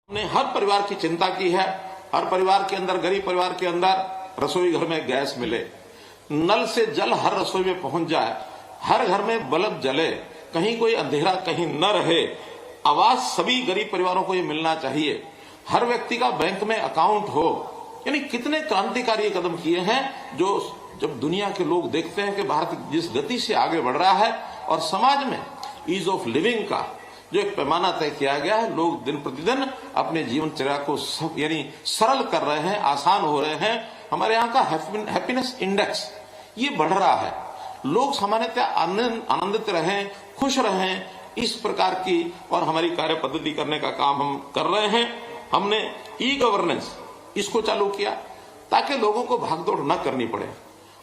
हमने हर परिवार की चिंता की है। हर परिवार के अंदर, गरीब परिवार के अंदर रसोई घर में गैस मिले, नल से जल हर रसोई में पहुंच जाए, हर घर में बल्ब जले, कहीं कोई अंधेरा कहीं न रहे। आवास सभी गरीब परिवारों को ये मिलना चाहिए। हर व्यक्ति का बैंक में अकाउंट हो। यानी कितने क्रांतिकारी कदम किए हैं जो जब दुनिया के लोग देखते हैं कि भारत जिस गति से आगे बढ़ रहा है और समाज में ईज ऑफ लिविंग का जो एक पैमाना तय किया गया है, लोग दिन प्रतिदिन अपने जीवनचर्या को यानी सरल कर रहे हैं, आसान हो रहे हैं। हमारे यहाँ का हैप्पीनेस इंडेक्स ये बढ़ रहा है। लोग सामान्यतः आनंदित रहें, खुश रहें, इस प्रकार की और हमारी कार्य पद्धति करने का काम हम कर रहे हैं। हमने ई गवर्नेंस इसको चालू किया ताकि लोगों को भागदौड़ न करनी पड़े।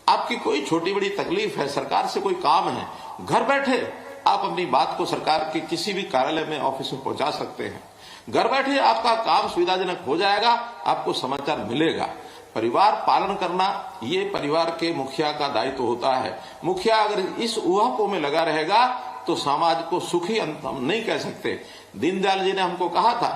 आपकी कोई छोटी बड़ी तकलीफ है, सरकार से कोई काम है, घर बैठे आप अपनी बात को सरकार के किसी भी कार्यालय में, ऑफिस में पहुंचा सकते हैं। घर बैठे आपका काम सुविधाजनक हो जाएगा, आपको समाचार मिलेगा। परिवार पालन करना ये परिवार के मुखिया का दायित्व होता है। मुखिया अगर इस ऊहापोह में लगा रहेगा तो समाज को सुखी हम नहीं कह सकते। दीनदयाल जी ने हमको कहा था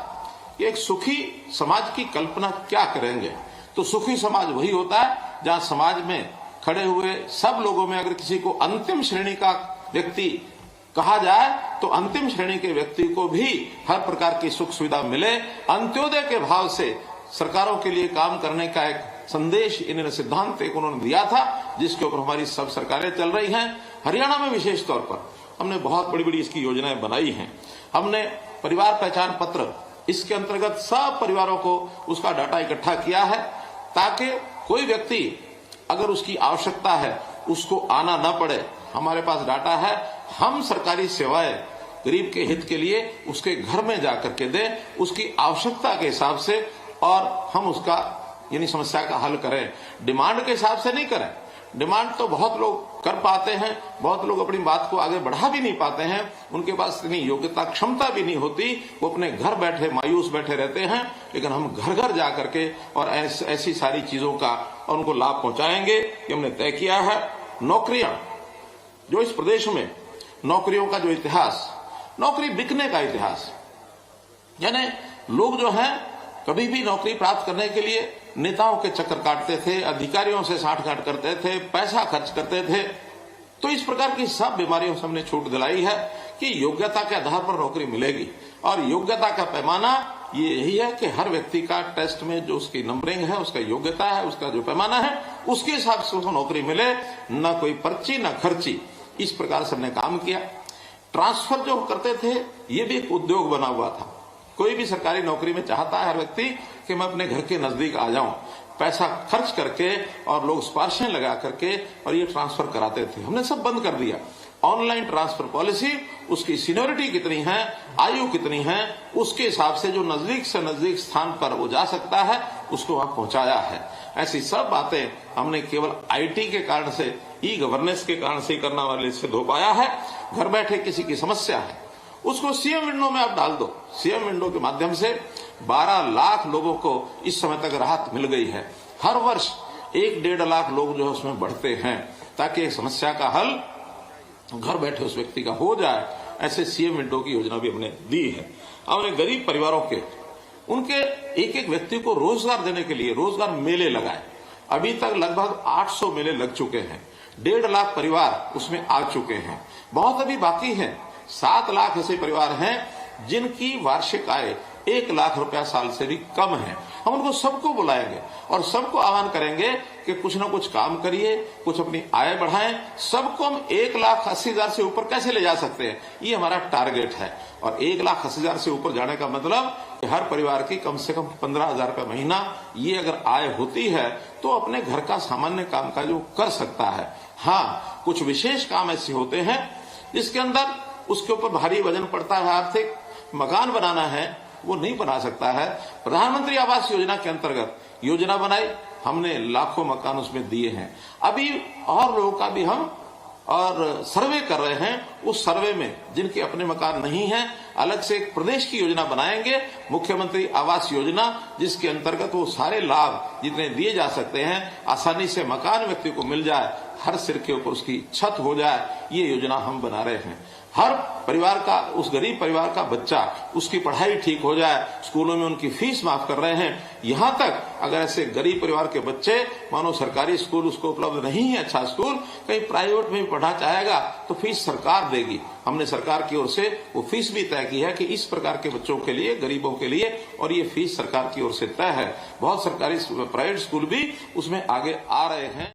कि एक सुखी समाज की कल्पना क्या करेंगे, तो सुखी समाज वही होता है जहां समाज में खड़े हुए सब लोगों में अगर किसी को अंतिम श्रेणी का व्यक्ति कहा जाए तो अंतिम श्रेणी के व्यक्ति को भी हर प्रकार की सुख सुविधा मिले। अंत्योदय के भाव से सरकारों के लिए काम करने का एक संदेश, इन्होंने सिद्धांत एक उन्होंने दिया था, जिसके ऊपर हमारी सब सरकारें चल रही हैं। हरियाणा में विशेष तौर पर हमने बहुत बड़ी बड़ी इसकी योजनाएं बनाई हैं। हमने परिवार पहचान पत्र, इसके अंतर्गत सब परिवारों को उसका डाटा इकट्ठा किया है ताकि कोई व्यक्ति अगर उसकी आवश्यकता है उसको आना न पड़े। हमारे पास डाटा है, हम सरकारी सेवाएं गरीब के हित के लिए उसके घर में जाकर के दें, उसकी आवश्यकता के हिसाब से, और हम उसका यानी समस्या का हल करें। डिमांड के हिसाब से नहीं करें। डिमांड तो बहुत लोग कर पाते हैं, बहुत लोग अपनी बात को आगे बढ़ा भी नहीं पाते हैं, उनके पास इतनी योग्यता क्षमता भी नहीं होती, वो अपने घर बैठे मायूस बैठे रहते हैं। लेकिन हम घर घर जा करके और ऐसी सारी चीजों का और उनको लाभ पहुंचाएंगे, ये हमने तय किया है। नौकरियां, जो इस प्रदेश में नौकरियों का जो इतिहास, नौकरी बिकने का इतिहास, यानी लोग जो हैं कभी भी नौकरी प्राप्त करने के लिए नेताओं के चक्कर काटते थे, अधिकारियों से साठगांठ करते थे, पैसा खर्च करते थे। तो इस प्रकार की सब बीमारियों से हमने छूट दिलाई है कि योग्यता के आधार पर नौकरी मिलेगी। और योग्यता का पैमाना ये यही है कि हर व्यक्ति का टेस्ट में जो उसकी नंबरिंग है, उसका योग्यता है, उसका जो पैमाना है, उसके हिसाब से उसको नौकरी मिले, न कोई पर्ची न खर्ची। इस प्रकार से हमने काम किया। ट्रांसफर जो करते थे ये भी एक उद्योग बना हुआ था। कोई भी सरकारी नौकरी में चाहता है हर व्यक्ति कि मैं अपने घर के नजदीक आ जाऊं, पैसा खर्च करके और लोग सिफारिशें लगा करके और ये ट्रांसफर कराते थे। हमने सब बंद कर दिया। ऑनलाइन ट्रांसफर पॉलिसी, उसकी सीनियोरिटी कितनी है, आयु कितनी है, उसके हिसाब से जो नजदीक से नजदीक स्थान पर वो जा सकता है उसको वहां पहुंचाया है। ऐसी सब बातें हमने केवल आईटी के कारण से, ई गवर्नेंस के कारण से करना वाले सिद्ध हो पाया है। घर बैठे किसी की समस्या है उसको सीएम विंडो में आप डाल दो। सीएम विंडो के माध्यम से 12 लाख लोगों को इस समय तक राहत मिल गई है। हर वर्ष 1-1.5 लाख लोग जो है उसमें बढ़ते हैं ताकि एक समस्या का हल घर बैठे उस व्यक्ति का हो जाए। ऐसे सीएम विंडो की योजना भी हमने दी है। हमने गरीब परिवारों के उनके एक एक व्यक्ति को रोजगार देने के लिए रोजगार मेले लगाए। अभी तक लगभग 800 मेले लग चुके हैं। 1.5 लाख परिवार उसमें आ चुके हैं। बहुत अभी बाकी है। 7 लाख ऐसे परिवार हैं जिनकी वार्षिक आय 1 लाख रुपया साल से भी कम है। हम उनको सबको बुलाएंगे और सबको आह्वान करेंगे कि कुछ ना कुछ काम करिए, कुछ अपनी आय बढ़ाएं। सबको हम 1,80,000 से ऊपर कैसे ले जा सकते हैं, ये हमारा टारगेट है। और 1,80,000 से ऊपर जाने का मतलब कि हर परिवार की कम से कम 15,000 रुपये महीना ये अगर आय होती है तो अपने घर का सामान्य काम काज वो कर सकता है। हाँ, कुछ विशेष काम ऐसे होते हैं जिसके अंदर उसके ऊपर भारी वजन पड़ता है, आर्थिक मकान बनाना है वो नहीं बना सकता है। प्रधानमंत्री आवास योजना के अंतर्गत योजना बनाई, हमने लाखों मकान उसमें दिए हैं। अभी और लोगों का भी हम और सर्वे कर रहे हैं। उस सर्वे में जिनके अपने मकान नहीं हैं, अलग से एक प्रदेश की योजना बनाएंगे, मुख्यमंत्री आवास योजना, जिसके अंतर्गत वो सारे लाभ जितने दिए जा सकते हैं आसानी से मकान व्यक्ति को मिल जाए, हर सिर के ऊपर उसकी छत हो जाए, ये योजना हम बना रहे हैं। हर परिवार का, उस गरीब परिवार का बच्चा, उसकी पढ़ाई ठीक हो जाए, स्कूलों में उनकी फीस माफ कर रहे हैं। यहां तक अगर ऐसे गरीब परिवार के बच्चे, मानो सरकारी स्कूल उसको उपलब्ध नहीं है, अच्छा स्कूल, कहीं प्राइवेट में भी पढ़ना चाहेगा तो फीस सरकार देगी। हमने सरकार की ओर से वो फीस भी तय की है कि इस प्रकार के बच्चों के लिए, गरीबों के लिए, और ये फीस सरकार की ओर से तय है। बहुत सरकारी प्राइवेट स्कूल भी उसमें आगे आ रहे हैं।